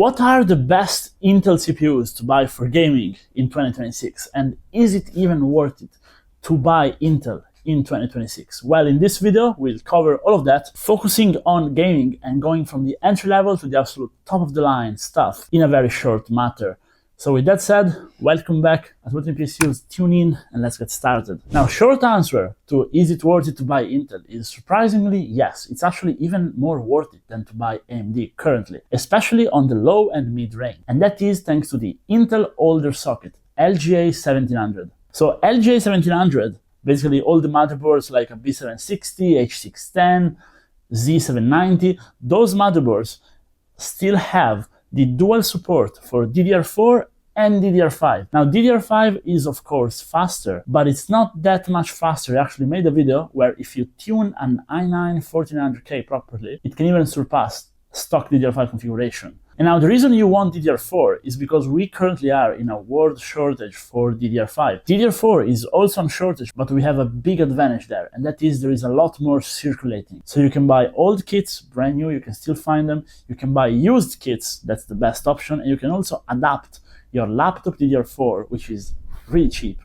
What are the best Intel CPUs to buy for gaming in 2026? And is it even worth it to buy Intel in 2026? Well, in this video, we'll cover all of that, focusing on gaming and going from the entry level to the absolute top of the line stuff in a very short matter. So with that said, welcome back at ImWateringPSUs, tune in and let's get started. Now, short answer to is it worth it to buy Intel is surprisingly yes. It's actually even more worth it than to buy AMD currently, especially on the low and mid range. And that is thanks to the Intel older socket, LGA1700. So LGA1700, basically all the motherboards like a B760, H610, Z790, those motherboards still have the dual support for DDR4 and DDR5. Now, DDR5 is of course faster, but it's not that much faster. I actually made a video where if you tune an i9-14900K properly, it can even surpass stock DDR5 configuration. And now the reason you want DDR4 is because we currently are in a world shortage for DDR5. DDR4 is also on shortage, but we have a big advantage there, and that is there is a lot more circulating. So you can buy old kits, brand new, you can still find them. You can buy used kits, that's the best option, and you can also adapt your laptop DDR4, which is really cheap,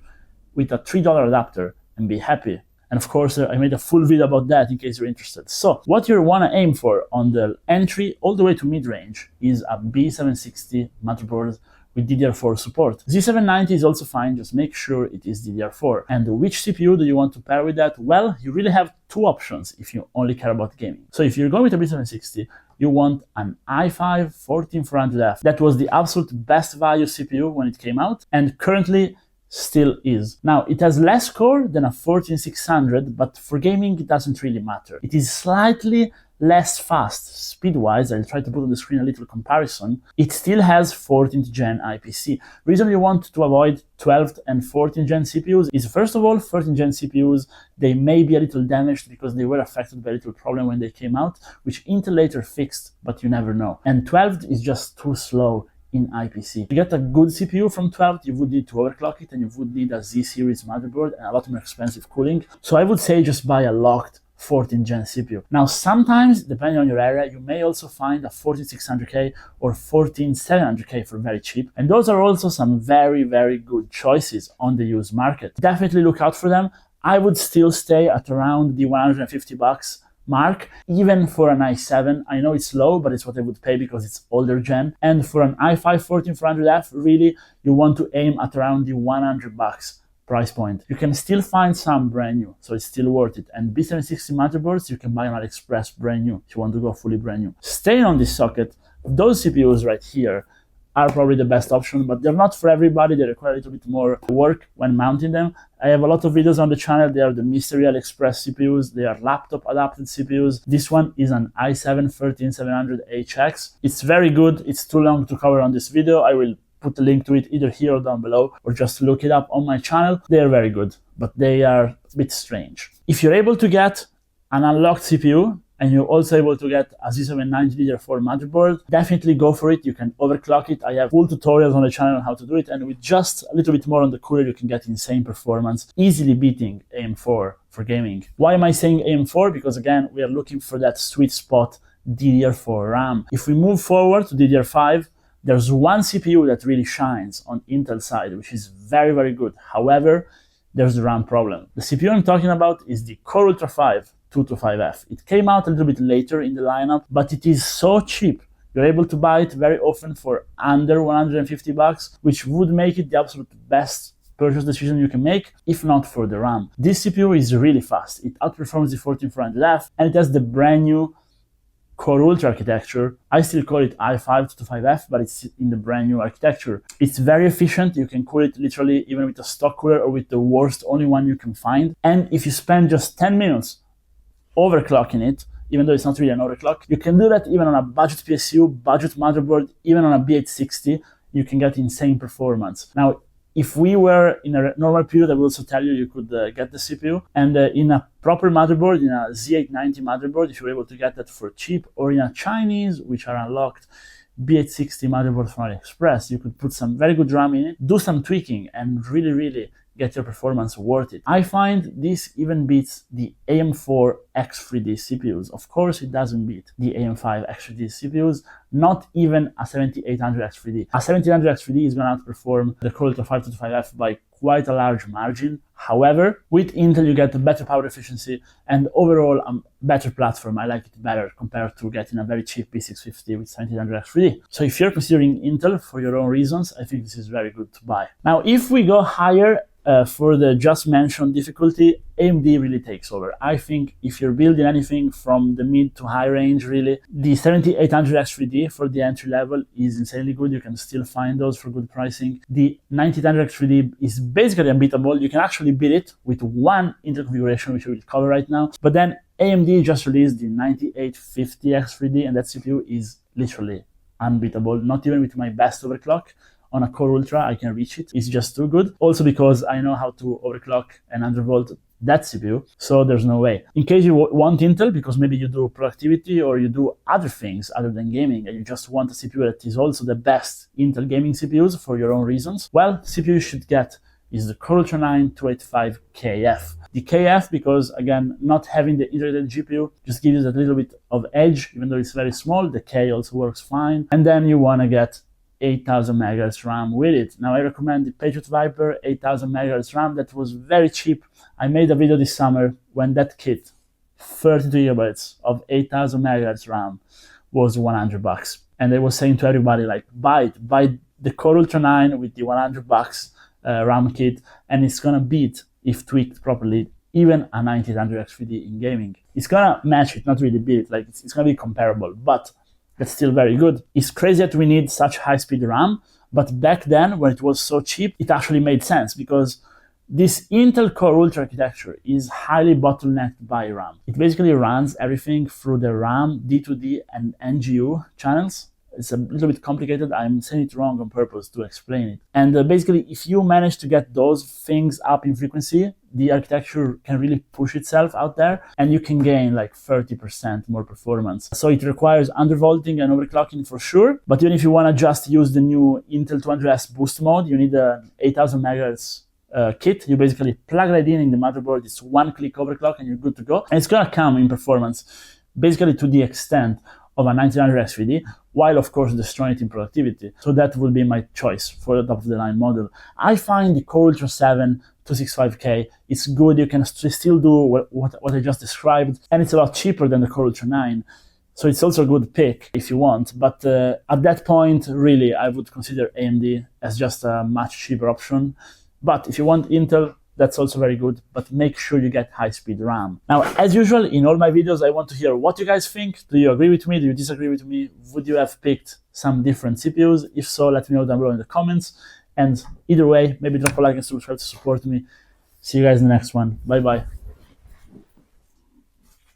with a $3 adapter and be happy. And of course, I made a full video about that in case you're interested. So what you want to aim for on the entry all the way to mid-range is a B760 motherboard with DDR4 support. Z790 is also fine, just make sure it is DDR4. And which CPU do you want to pair with that? Well, you really have two options if you only care about gaming. So if you're going with a B760, you want an i5-14400F. That was the absolute best value CPU when it came out, and currently still is. Now, it has less core than a 14600, but for gaming, it doesn't really matter. It is slightly less fast speed-wise. I'll try to put on the screen a little comparison. It still has 14th gen IPC. Reason you want to avoid 12th and 14th gen CPUs is, first of all, 13th gen CPUs, they may be a little damaged because they were affected by a little problem when they came out, which Intel later fixed, but you never know. And 12th is just too slow in IPC. To get a good CPU from 12th, you would need to overclock it and you would need a Z series motherboard and a lot more expensive cooling. So I would say just buy a locked 14th gen CPU. Now, sometimes, depending on your area, you may also find a 14600K or 14700K for very cheap. And those are also some very, very good choices on the used market. Definitely look out for them. I would still stay at around the $150 mark, even for an i7. I know it's low, but it's what I would pay because it's older gen. And for an i5-14400F, really, you want to aim at around the $100 price point. You can still find some brand new, so it's still worth it. And B760 motherboards, you can buy on AliExpress brand new if you want to go fully brand new. Staying on this socket, those CPUs right here are probably the best option, but they're not for everybody. They require a little bit more work when mounting them. I have a lot of videos on the channel. They are the mystery AliExpress CPUs. They are laptop adapted CPUs. This one is an i7-13700HX. It's very good. It's too long to cover on this video. I will put a link to it either here or down below, or just look it up on my channel. They are very good, but they are a bit strange. If you're able to get an unlocked CPU, and you're also able to get a Z790 DDR4 motherboard, definitely go for it. You can overclock it. I have full tutorials on the channel on how to do it, and with just a little bit more on the cooler, you can get insane performance, easily beating AM4 for gaming. Why am I saying AM4? Because again, we are looking for that sweet spot DDR4 RAM. If we move forward to DDR5, there's one CPU that really shines on Intel side, which is very, very good. However, there's the RAM problem. The CPU I'm talking about is the Core Ultra 5 225F. It came out a little bit later in the lineup, but it is so cheap. You're able to buy it very often for under $150, which would make it the absolute best purchase decision you can make, if not for the RAM. This CPU is really fast. It outperforms the 14400F, and it has the brand new Core Ultra architecture. I still call it i5-225F, but it's in the brand new architecture. It's very efficient. You can cool it literally even with a stock cooler or with the worst only one you can find. And if you spend just 10 minutes overclocking it, even though it's not really an overclock, you can do that even on a budget PSU, budget motherboard, even on a B860, you can get insane performance. Now, if we were in a normal period, I will also tell you could get the CPU. And in a proper motherboard, in a Z890 motherboard, if you're able to get that for cheap, or in a Chinese, which are unlocked, B860 motherboard from AliExpress, you could put some very good RAM in it, do some tweaking, and really, really get your performance worth it. I find this even beats the AM4 X3D CPUs. Of course, it doesn't beat the AM5 X3D CPUs, not even a 7800 X3D. A 7800 X3D is going to outperform the Core Ultra 525F by quite a large margin. However, with Intel, you get a better power efficiency and overall a better platform. I like it better compared to getting a very cheap P650 with 7800 X3D. So if you're considering Intel for your own reasons, I think this is very good to buy. Now, if we go higher, for the just mentioned difficulty, AMD really takes over. I think if you're building anything from the mid to high range, really, the 7800 X3D for the entry level is insanely good. You can still find those for good pricing. The 9800 X3D is basically unbeatable. You can actually beat it with one Intel configuration, which we will cover right now. But then AMD just released the 9850 X3D, and that CPU is literally unbeatable. Not even with my best overclock on a Core Ultra, I can reach it. It's just too good. Also because I know how to overclock and undervolt that CPU, so there's no way. In case you want Intel, because maybe you do productivity or you do other things other than gaming, and you just want a CPU that is also the best Intel gaming CPUs for your own reasons, well, CPU you should get is the Core Ultra 9 285KF. The KF, because again, not having the integrated GPU just gives you a little bit of edge, even though it's very small. The K also works fine. And then you want to get 8000 MHz RAM with it. Now I recommend the Patriot Viper 8000 MHz RAM. That was very cheap. I made a video this summer when that kit, 32 GB of 8000 MHz RAM, was $100. And I was saying to everybody, like, buy the Core Ultra 9 with the $100 RAM kit, and it's gonna beat, if tweaked properly, even a 9800 X3D in gaming. It's gonna match it, not really beat it. Like it's gonna be comparable, but that's still very good. It's crazy that we need such high-speed RAM, but back then, when it was so cheap, it actually made sense because this Intel Core Ultra architecture is highly bottlenecked by RAM. It basically runs everything through the RAM, D2D, and NGU channels. It's a little bit complicated. I'm saying it wrong on purpose to explain it. And basically, if you manage to get those things up in frequency, the architecture can really push itself out there, and you can gain like 30% more performance. So it requires undervolting and overclocking for sure. But even if you want to just use the new Intel 200S boost mode, you need an 8000 MHz kit. You basically plug that in the motherboard. It's one-click overclock, and you're good to go. And it's gonna come in performance, basically to the extent of a 9900 X3D, while of course destroying it in productivity. So that will be my choice for the top of the line model. I find the Core Ultra 7 265K, it's good. You can still do what I just described, and it's a lot cheaper than the Core Ultra 9. So it's also a good pick if you want. But at that point, really, I would consider AMD as just a much cheaper option. But if you want Intel, that's also very good, but make sure you get high-speed RAM. Now, as usual, in all my videos, I want to hear what you guys think. Do you agree with me? Do you disagree with me? Would you have picked some different CPUs? If so, let me know down below in the comments. And either way, maybe drop a like and subscribe to support me. See you guys in the next one. Bye-bye.